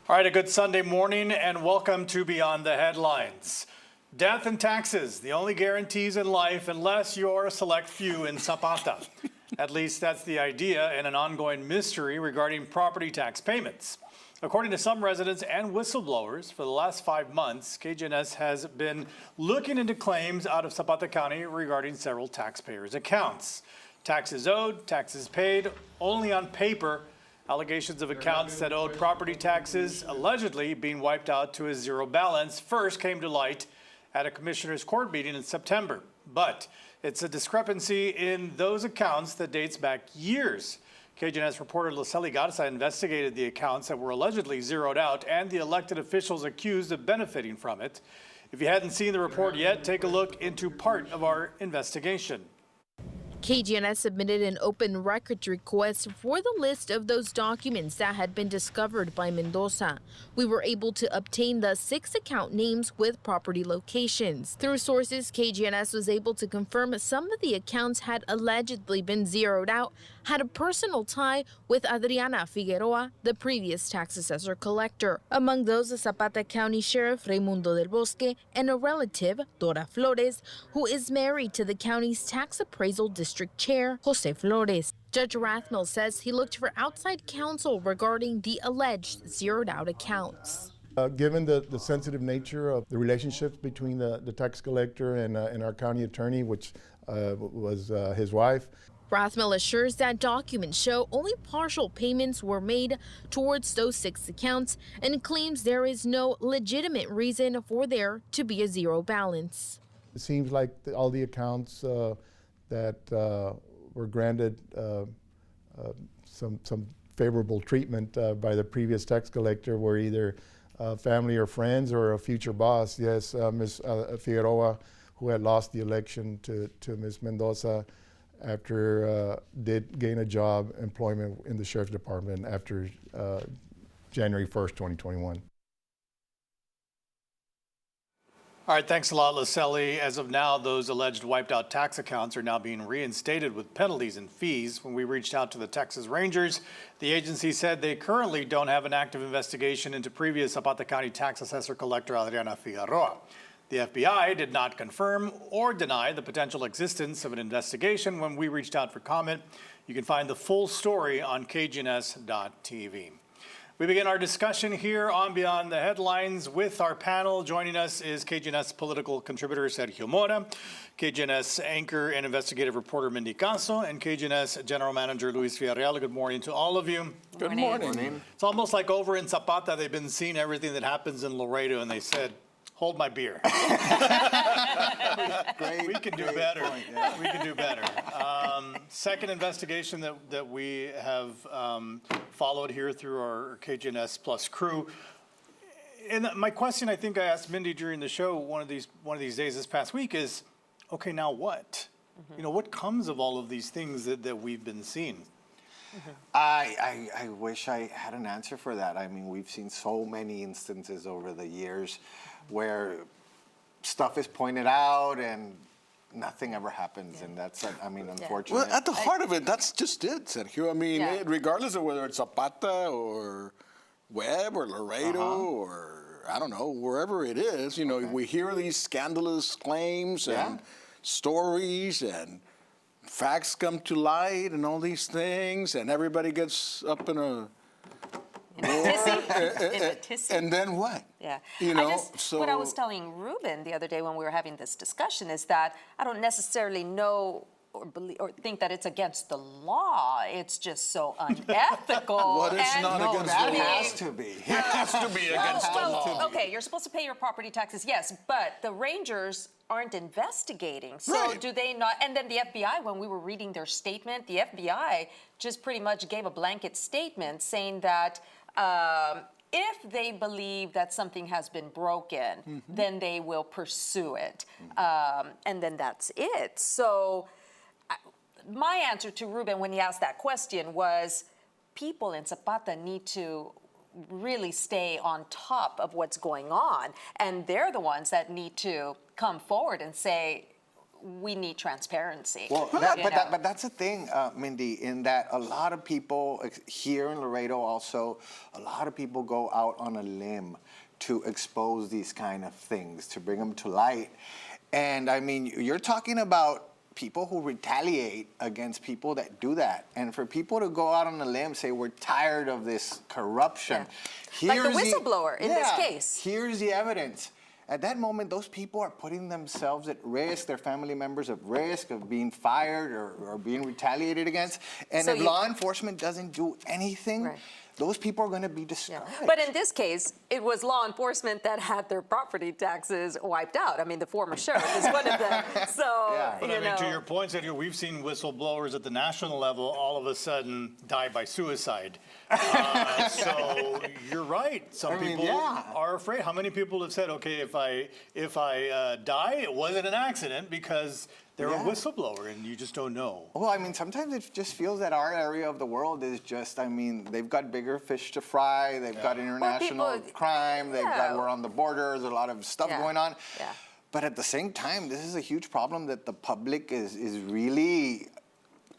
All right, a good Sunday morning and welcome to Beyond the Headlines. Death and taxes, the only guarantees in life unless you're a select few in Zapata. At least that's the idea and an ongoing mystery regarding property tax payments. According to some residents and whistleblowers, for the last 5 months, KGNS has been looking into claims out of Zapata County regarding several taxpayers' accounts. Taxes owed, taxes paid, only on paper. Allegations of accounts that owed property taxes allegedly being wiped out to a zero balance first came to light at a commissioner's court meeting in September. But it's a discrepancy in those accounts that dates back years. KGNS reporter Lisely Garza investigated the accounts that were allegedly zeroed out and the elected officials accused of benefiting from it. If you hadn't seen the report yet, take a look into part of our investigation. KGNS submitted an open records request for the list of those documents that had been discovered by Mendoza. We were able to obtain the 6 account names with property locations. Through sources, KGNS was able to confirm some of the accounts had allegedly been zeroed out, had a personal tie with Adriana Figueroa, the previous tax assessor collector. Among those, the Zapata County Sheriff Raimundo del Bosque and a relative, Dora Flores, who is married to the county's tax appraisal district chair, Jose Flores. Judge Rathmel says he looked for outside counsel regarding the alleged zeroed out accounts. Given the sensitive nature of the relationship between the tax collector and our county attorney, which was his wife, Rathmel assures that documents show only partial payments were made towards those 6 accounts and claims there is no legitimate reason for there to be a zero balance. It seems like all the accounts that were granted some favorable treatment by the previous tax collector were either family or friends or a future boss. Yes, Ms. Figueroa, who had lost the election to Ms. Mendoza, after did gain a job employment in the sheriff's department after January 1st, 2021. All right, thanks a lot, Lisely. As of now, those alleged wiped out tax accounts are now being reinstated with penalties and fees. When we reached out to the Texas Rangers, the agency said they currently don't have an active investigation into previous Zapata County tax assessor collector Adriana Figueroa. The FBI did not confirm or deny the potential existence of an investigation when we reached out for comment. You can find the full story on KGNS.TV. We begin our discussion here on Beyond the Headlines with our panel. Joining us is KGNS political contributor Sergio Mora, KGNS anchor and investigative reporter Mindy Caso, and KGNS general manager Luis Villarreal. Good morning to all of you. Good morning. It's almost like over in Zapata, they've been seeing everything that happens in Laredo, and they said, hold my beer. We can do better. Point, yeah. We can do better. Second investigation that we have followed here through our KGNS Plus crew. And my question, I think I asked Mindy during the show one of these days this past week is, okay, now what? Mm-hmm. You know, what comes of all of these things that we've been seeing? Mm-hmm. I wish I had an answer for that. I mean, we've seen so many instances over the years where stuff is pointed out and nothing ever happens, and that's, I mean, unfortunate. Well, at the heart of it, that's just it, Sergio. I mean, regardless of whether it's Zapata or Webb or Laredo or, I don't know, wherever it is, you know, we hear these scandalous claims and stories and facts come to light and all these things, and everybody gets up in a tizzy. And then what? Yeah. You know, what I was telling Ruben the other day when we were having this discussion is that I don't necessarily know or believe or think that it's against the law. It's just so unethical. What it's not against the law. It has to be. It has to be against the law. Okay, you're supposed to pay your property taxes, yes, but the Rangers aren't investigating. So do they not? And then the FBI, when we were reading their statement, the FBI just pretty much gave a blanket statement saying that if they believe that something has been broken, then they will pursue it. And then that's it. So my answer to Ruben when he asked that question was people in Zapata need to really stay on top of what's going on. And they're the ones that need to come forward and say, we need transparency. Well, you know? but that's the thing, Mindy, in that a lot of people here in Laredo also, a lot of people go out on a limb to expose these kind of things, to bring them to light. And I mean, you're talking about people who retaliate against people that do that. And for people to go out on a limb, say, we're tired of this corruption. Like the whistleblower in this case. Here's the evidence. At that moment, those people are putting themselves at risk, their family members at risk of being fired or being retaliated against. And So if law enforcement doesn't do anything, those people are going to be discouraged. But in this case, it was law enforcement that had their property taxes wiped out. I mean, the former sheriff is one of them. So, But I mean, to your point, Sergio, we've seen whistleblowers at the national level all of a sudden die by suicide. So you're right. Some people are afraid. How many people have said, okay, if I die, it wasn't an accident because they're a whistleblower, and you just don't know. Well, I mean, sometimes it just feels that our area of the world is just, I mean, they've got bigger fish to fry. They've got international crime. They've got, we're on the border. There's a lot of stuff going on. But at the same time, this is a huge problem that the public is really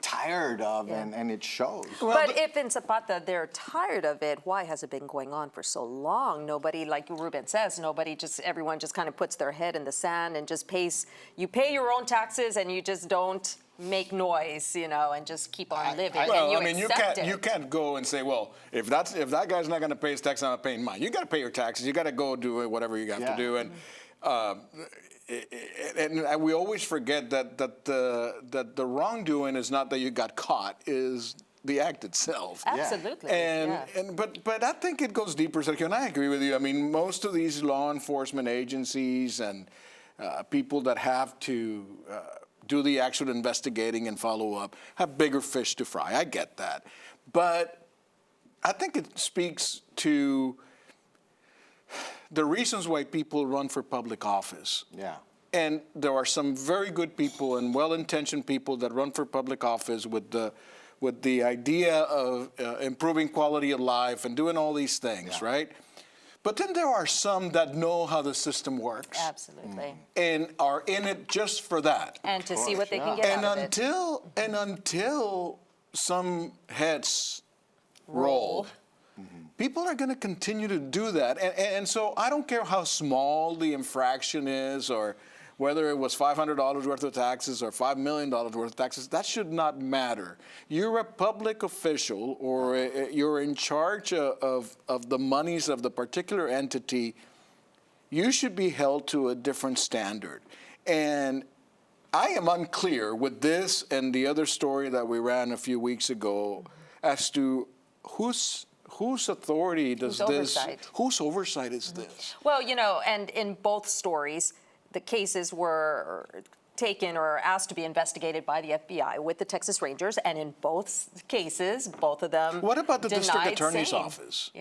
tired of, and it shows. But if in Zapata they're tired of it, why has it been going on for so long? Nobody, like Ruben says, everyone just kind of puts their head in the sand and just you pay your own taxes and you just don't make noise, and just keep on living. Well, and you can't go and say, well, if that guy's not going to pay his tax, I'm not paying mine. You got to pay your taxes. You got to go do whatever you have to do. And and we always forget that the wrongdoing is not that you got caught, is the act itself. Absolutely. But I think it goes deeper, Sergio, and I agree with you. I mean, most of these law enforcement agencies and people that have to do the actual investigating and follow up have bigger fish to fry. I get that. But I think it speaks to the reasons why people run for public office. And there are some very good people and well-intentioned people that run for public office with the idea of improving quality of life and doing all these things, right? But then there are some that know how the system works. Absolutely. And are in it just for that. And to see what they can get out of it. And until some heads roll, people are going to continue to do that. And so I don't care how small the infraction is or whether it was $500 worth of taxes or $5 million worth of taxes, that should not matter. You're a public official or you're in charge of the monies of the particular entity. You should be held to a different standard. And I am unclear with this and the other story that we ran a few weeks ago as to whose authority does whose oversight is this? Well, and in both stories, the cases were taken or asked to be investigated by the FBI with the Texas Rangers, and in both cases, both of them What about the district denied attorney's saying, office?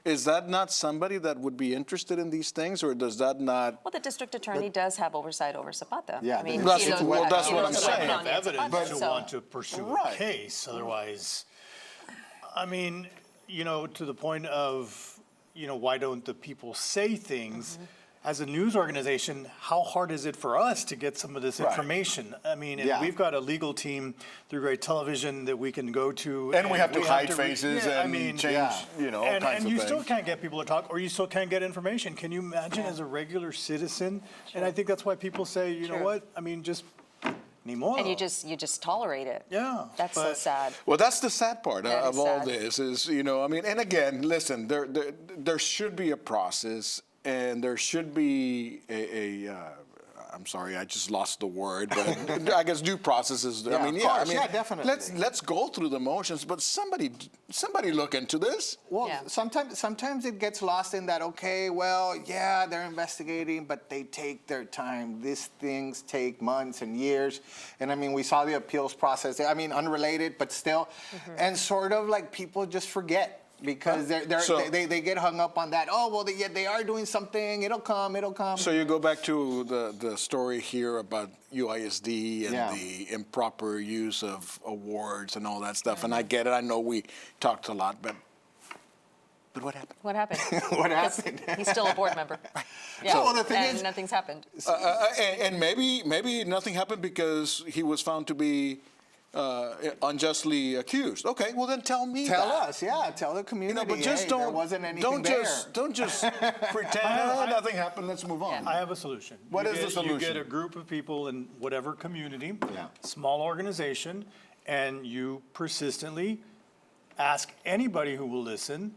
Is that not somebody that would be interested in these things, or does that not? Well, the district attorney does have oversight over Zapata. Yeah, that's what I'm saying. Have evidence to want to pursue a case. Otherwise, I mean, to the point of, why don't the people say things? As a news organization, how hard is it for us to get some of this information? I mean, and we've got a legal team through Great Television that we can go to. And we have to hide faces and change, all kinds of things. And you still can't get people to talk, or you still can't get information. Can you imagine as a regular citizen? And I think that's why people say, you know what? I mean, just ni modo. And you just tolerate it. Yeah. That's so sad. Well, that's the sad part of all sad. this is, I mean, and again, listen, there should be a process. And there should be I'm sorry, I just lost the word, but I guess due process is, definitely. Let's go through the motions, but somebody look into this. Well, sometimes it gets lost in that, okay, well, they're investigating, but they take their time. These things take months and years. And I mean, we saw the appeals process, unrelated, but still. And sort of like people just forget. Because they get hung up on that. Oh, well, they are doing something. It'll come. So you go back to the story here about UISD and the improper use of awards and all that stuff. And I get it. I know we talked a lot, but But what happened? What happened? What 'Cause happened? He's still a board member. Yeah. So the thing and is- nothing's happened. And maybe nothing happened because he was found to be unjustly accused. Okay, well then tell me Tell that. us, yeah, tell the community. But just hey, don't. there wasn't anything don't just pretend nothing happened. Let's move on. I have a solution. What is the You solution? get a group of people in whatever community, Yeah. small organization, and you persistently ask anybody who will listen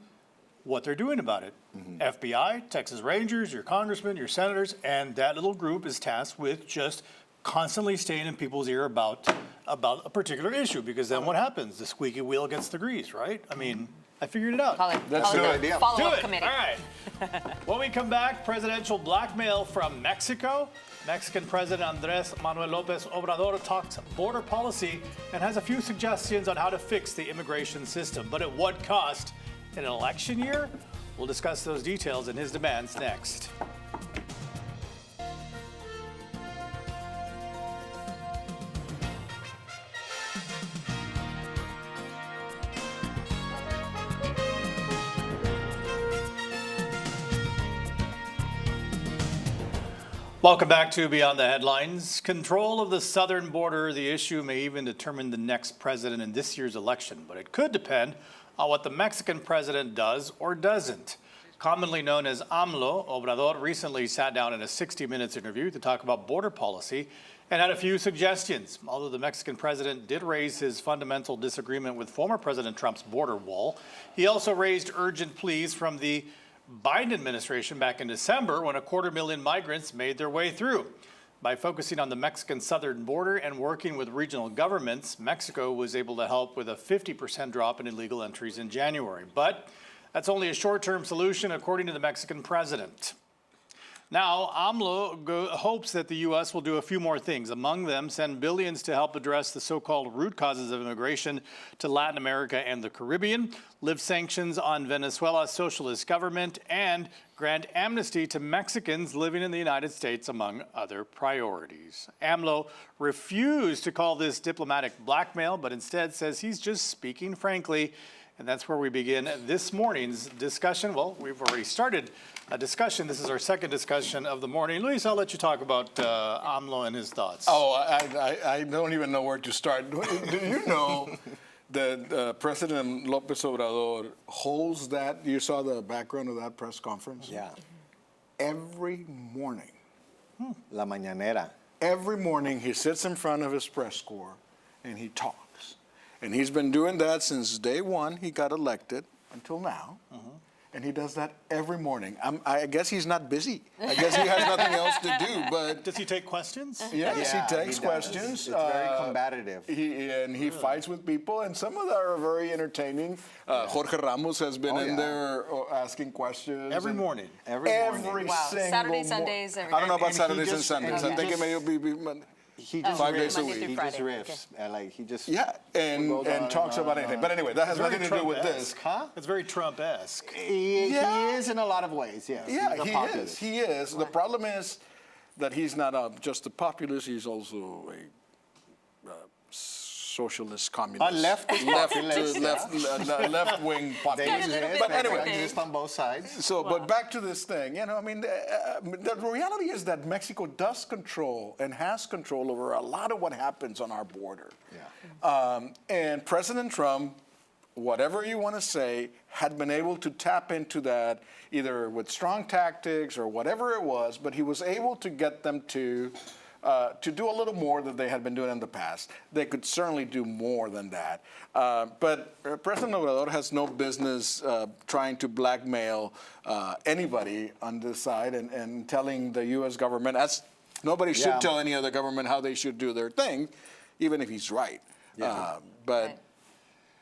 what they're doing about it. FBI, Texas Rangers, your congressmen, your senators, and that little group is tasked with just constantly staying in people's ear about a particular issue, because then what happens? The squeaky wheel gets the grease, right? I mean, I figured it out. That's a good idea. Do Follow-up it. committee. All right. When we come back, presidential blackmail from Mexico. Mexican President Andres Manuel Lopez Obrador talks border policy and has a few suggestions on how to fix the immigration system. But at what cost in an election year? We'll discuss those details and his demands next. Welcome back to Beyond the Headlines. Control of the southern border, the issue may even determine the next president in this year's election, but it could depend on what the Mexican president does or doesn't. Commonly known as AMLO, Obrador recently sat down in a 60 Minutes interview to talk about border policy and had a few suggestions. Although the Mexican president did raise his fundamental disagreement with former President Trump's border wall, he also raised urgent pleas from the Biden administration back in December when 250,000 migrants made their way through. By focusing on the Mexican southern border and working with regional governments, Mexico was able to help with a 50% drop in illegal entries in January. But that's only a short-term solution, according to the Mexican president. Now, AMLO hopes that the U.S. will do a few more things. Among them, send billions to help address the so-called root causes of immigration to Latin America and the Caribbean, lift sanctions on Venezuela's socialist government, and grant amnesty to Mexicans living in the United States, among other priorities. AMLO refused to call this diplomatic blackmail, but instead says he's just speaking frankly. And that's where we begin this morning's discussion. Well, we've already started a discussion. This is our second discussion of the morning. Luis, I'll let you talk about AMLO and his thoughts. Oh, I don't even know where to start. Do you know that President Lopez Obrador holds that? You saw the background of that press conference? Yeah. Every morning. La mañanera. Every morning he sits in front of his press corps and he talks. And he's been doing that since day one he got elected until now. And he does that every morning. I guess he's not busy. I guess he has nothing else to do. But Does he take questions? yes, Yeah, he takes does. questions. It's very combative. He fights with people, and some of them are very entertaining. Jorge Ramos has been in there asking questions. Every and morning. Every morning. Wow. single Saturdays, Sundays, every I don't know day. about And he Saturdays and just- Sundays. and I he think it just- may be. He just 5 days a Monday week. through He just Friday, riffs. okay. Like he just Yeah, and goes on talks and about on anything. and But anyway, that has Very nothing to do with this. Trump-esque. Huh? It's very Trump-esque. He is in a lot of ways. Yes. Yeah, He's a he populist. is. He is. The problem is that he's not just a populist. He's also a socialist communist. leftist populist, yeah. left-wing populist. Dangerous, But anyway, exist on both sides. so, but back to this thing, I mean, the reality is that Mexico does control and has control over a lot of what happens on our border. Yeah. And President Trump, whatever you want to say, had been able to tap into that either with strong tactics or whatever it was, but he was able to get them to do a little more than they had been doing in the past. They could certainly do more than that. But President Obrador has no business trying to blackmail anybody on this side and telling the U.S. government, as nobody should Yeah. tell any other government how they should do their thing, even if he's right. But Right.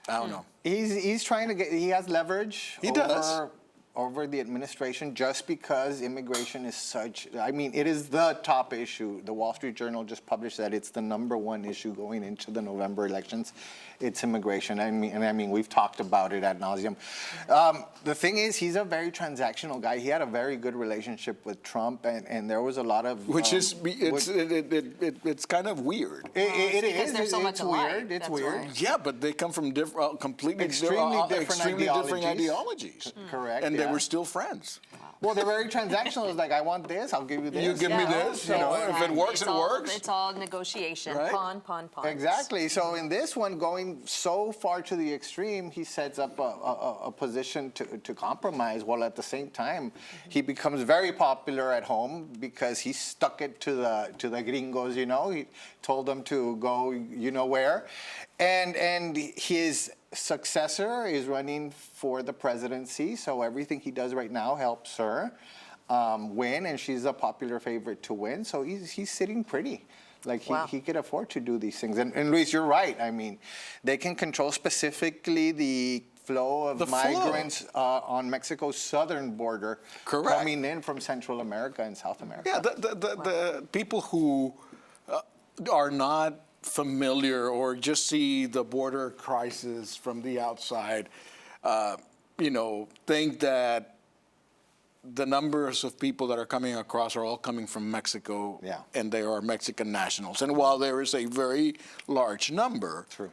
I don't know. He's trying to get. He has leverage. He over does. over the administration just because immigration is such, I mean, it is the top issue. The Wall Street Journal just published that it's the #1 issue going into the November elections. It's immigration. I mean, we've talked about it ad nauseum. The thing is, he's a very transactional guy. He had a very good relationship with Trump, and there was a lot of... It's kind of weird. It because is. they're so much alike, Weird. It's that's weird. why. Yeah, but they come from completely Extremely extremely different different ideologies. Correct. And they yeah. were still friends. Well, they're very transactional. It's like, I want this, I'll give you this. You give me this, you know, if it works, it works. It's all negotiation. Right? Pawn. Exactly. So in this one, going so far to the extreme, he sets up a position to compromise, while at the same time, he becomes very popular at home because he stuck it to the gringos, you know. He told them to go you know where. And his successor is running for the presidency, so everything he does right now helps her win, and she's a popular favorite to win, so he's sitting pretty. Like, Wow. he could afford to do these things. And Luis, you're right. I mean, they can control specifically the flow of migrants on Mexico's southern border. Correct. Coming in from Central America and South America. Yeah, the people who are not familiar or just see the border crisis from the outside, you know, think that the numbers of people that are coming across are all coming from Mexico, Yeah. and they are Mexican nationals. And while there is a very large number, True.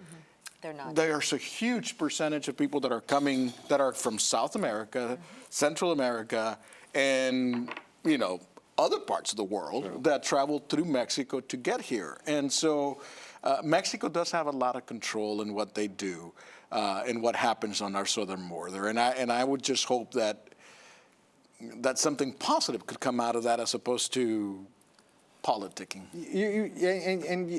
They're not. there's a huge percentage of people that are coming that are from South America, Central America, and, you know, other parts of the world that travel through Mexico to get here. And so Mexico does have a lot of control in what they do and what happens on our southern border. And I would just hope that something positive could come out of that as opposed to politicking.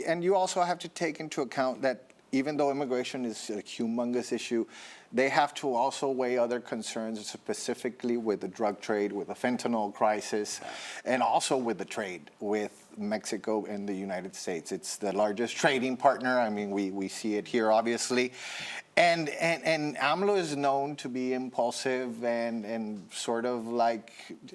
And you also have to take into account that even though immigration is a humongous issue, they have to also weigh other concerns, specifically with the drug trade, with the fentanyl crisis, and also with the trade with Mexico and the United States. It's the largest trading partner. I mean, we see it here, obviously. And AMLO is known to be impulsive and sort of like...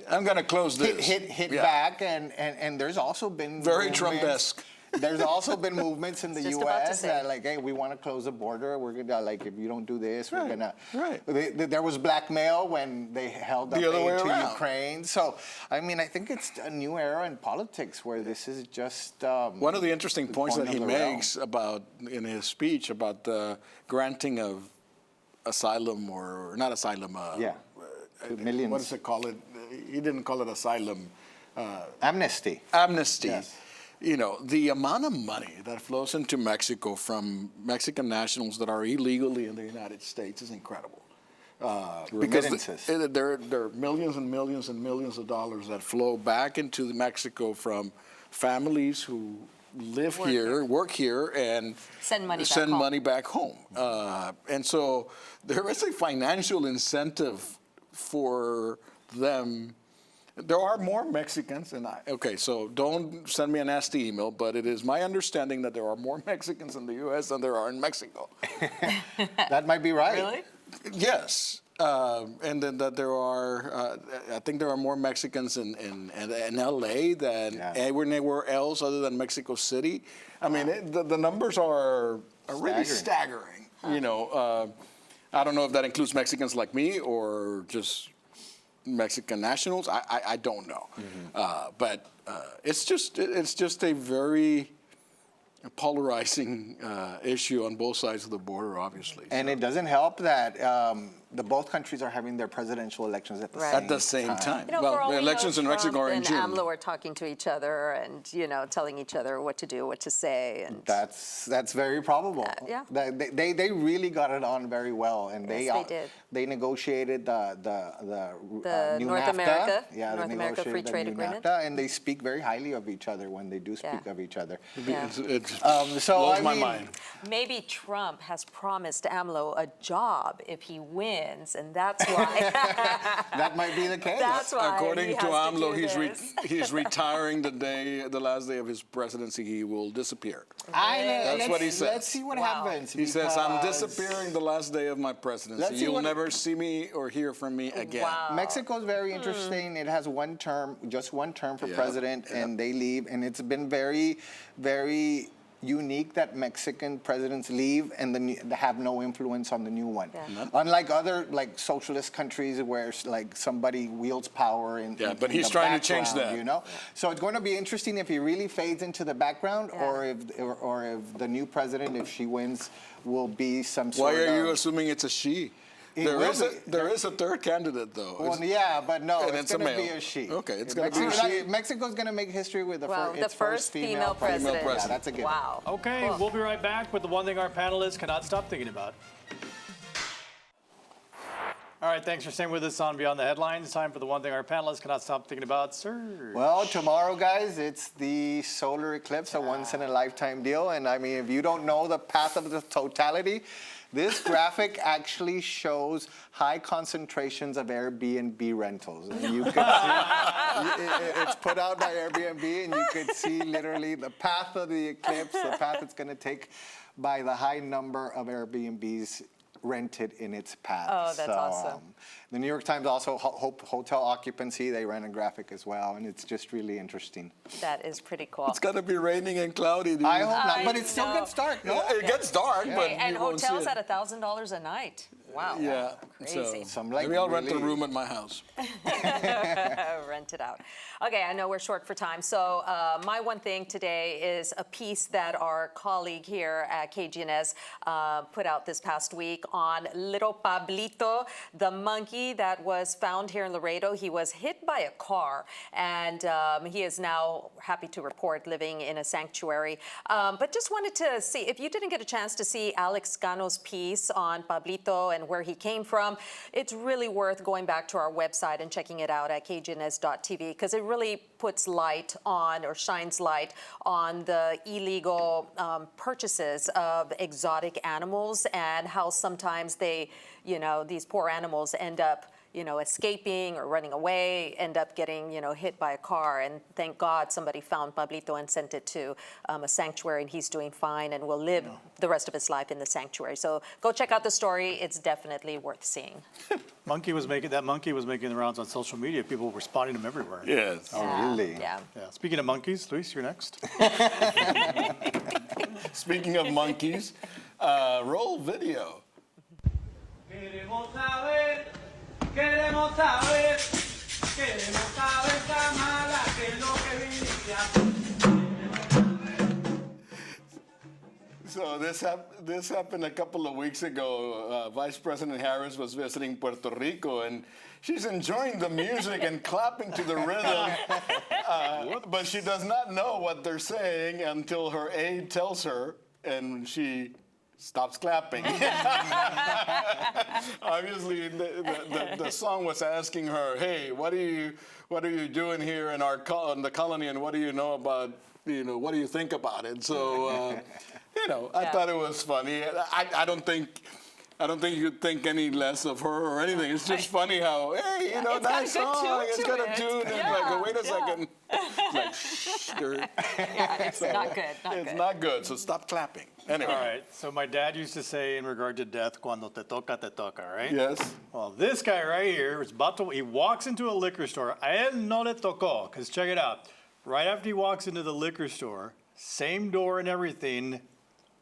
I'm going to close this. Hit Yeah. back, and there's also been... Very movements- Trump-esque. There's also been movements in the Just about to U.S. say. that like, hey, we want to close the border. We're gonna like, if you don't do this, we're gonna. Right. There was blackmail when they held up The other way aid to around. Ukraine. So, I mean, I think it's a new era in politics where this is just. One of the interesting points that he point of the realm. makes about in his speech about the granting of asylum or not asylum. Yeah. Millions. What does it call it? He didn't call it asylum. Amnesty. Amnesty. Yes. You know, the amount of money that flows into Mexico from Mexican nationals that are illegally in the United States is incredible. Because there are millions and millions and millions of dollars that flow back into Mexico from families who live here, work here, and Send money back home. And so there is a financial incentive for them. There are more Mexicans, so don't send me a nasty email, but it is my understanding that there are more Mexicans in the U.S. than there are in Mexico. That might be right. Really? Yes. And then that there are, I think there are more Mexicans in L.A. than anywhere else other than Mexico City. I mean, the numbers are really staggering. You know, I don't know if that includes Mexicans like me or just Mexican nationals. I don't know. But it's just a very polarizing issue on both sides of the border, obviously. And it doesn't help that both countries are having their presidential elections at the same time. You know, well, for all the we elections know, in Mexico are in Trump June. and AMLO are talking to each other and, you know, telling each other what to do, what to say. And That's very probable. Yeah. They really got it on very well, and Yes, they did. They negotiated the new North NAFTA. America- Yeah, North they America Free negotiated the Trade new Agreement. NAFTA, and they speak very highly of each other when they do speak Yeah. of each other. Yeah. It So blows I my mean, mind. Maybe Trump has promised AMLO a job if he wins. wins, and that's why. That might be the case. That's why. According he to has AMLO, do this. he's retiring the last day of his presidency. He will disappear. That's what he says. Let's see what happens. He says, "I'm because disappearing the last day of my presidency. Let's see You'll what- never see me or hear from me again." Wow. Mexico's very interesting. It has one term, just one term for Yeah, president, and they leave. And it's been very, very unique that Mexican presidents leave and then have no influence on the new one. Yeah. Unlike other like socialist countries where like somebody wields power in Yeah, but in he's the trying to change background, that. You know, so it's going to be interesting if he really fades into the background, Yeah. or if the new president, if she wins, will be some Why sort of. are you assuming it's a she? It There will is a be. there is a third candidate though. Well, yeah, but no, And it's it's a going to be male. a she. Okay, it's gonna be a Mexico- she. Mexico's going to make history with Well, its the first female president. president. Yeah, that's a given. Wow. Okay, Cool. we'll be right back with the one thing our panelists cannot stop thinking about. All right, thanks for staying with us on Beyond the Headlines. Time for the one thing our panelists cannot stop thinking about. Sir. Well, tomorrow, guys, it's the solar eclipse, a once-in-a-lifetime deal. And I mean, if you don't know the path of the totality, this graphic actually shows high concentrations of Airbnb rentals. And you could see, it's put out by Airbnb, and you could see literally the path of the eclipse, the path it's going to take by the high number of Airbnbs rented in its path. Oh, that's awesome. The New York Times also, hotel occupancy, they ran a graphic as well, and it's just really interesting. That is pretty cool. It's gonna be raining and cloudy. Dude. I hope not, I but it still know. gets dark, no? It gets dark, but and you won't see hotels it. at $1,000 a night. Wow. Yeah, Crazy. so Some, like, maybe I'll rent a really- room at my house. Rent it out. Okay, I know we're short for time. So my one thing today is a piece that our colleague here at KGNS put out this past week on little Pablito, the monkey that was found here in Laredo. He was hit by a car, and he is now, happy to report, living in a sanctuary. But just wanted to see, if you didn't get a chance to see Alex Cano's piece on Pablito and where he came from, it's really worth going back to our website and checking it out at kgns.tv, because it really puts light on, or shines light on, the illegal purchases of exotic animals and how sometimes they, these poor animals end up escaping or running away, end up getting, hit by a car. And thank God somebody found Pablito and sent it to a sanctuary, and he's doing fine and will live the rest of his life in the sanctuary. So go check out the story. It's definitely worth seeing. That monkey was making the rounds on social media. People were spotting him everywhere. Yes. Oh, really? Yeah. Yeah. Speaking of monkeys, Luis, you're next. Speaking of monkeys, roll video. Queremos saber, queremos saber, queremos saber, Kamala, qué es lo que vivía. So this happened a couple of weeks ago. Vice President Harris was visiting Puerto Rico, and she's enjoying the music and clapping to the rhythm, but she does not know what they're saying until her aide tells her, and she stops clapping. Obviously, the song was asking her, "Hey, what are you doing here in in the colony, and what do you know about, what do you think about it?" So, I thought it was funny. I don't think you'd think any less of her or anything. It's just funny how, hey, It's got a nice good song. tune It's to got a it. tune. And Yeah, like, wait a yeah. second. It's like, shh, It's not good. it's not good. So stop clapping. Anyway. All right. So my dad used to say in regard to death, cuando te toca, right? Yes. Well, this guy right here is he walks into a liquor store. A él no le tocó, because check it out. Right after he walks into the liquor store, same door and everything,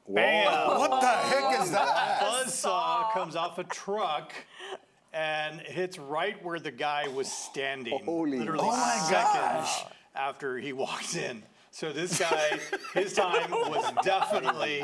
bam! What the heck is that? Buzzsaw comes off a truck and hits right where the guy was standing. Holy literally seconds after he walked in. So this guy, his time was definitely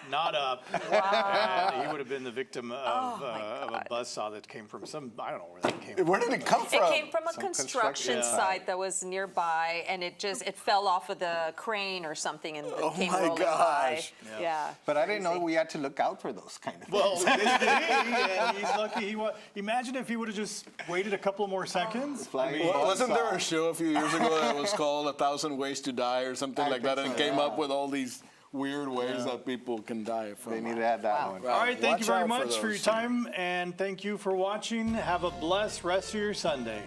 not up. And he would have been the victim of a buzzsaw that came from I don't know where that came from. Where did it come from? It came from a construction construction site that was nearby, and it fell off of the crane or something, and it came my rolling gosh. by. Yeah. But I didn't know we had to look out for those kind of things. Well, and he's lucky imagine if he would have just waited a couple more seconds. Flying Well, wasn't there a buzzsaw. show a few years ago that was called 1,000 Ways to Die or something I like that, and think came so, up with all these weird ways that people can die from. They need to add that one. All right, thank you Watch very out much for your those. time, and thank you for watching. Have a blessed rest of your Sunday.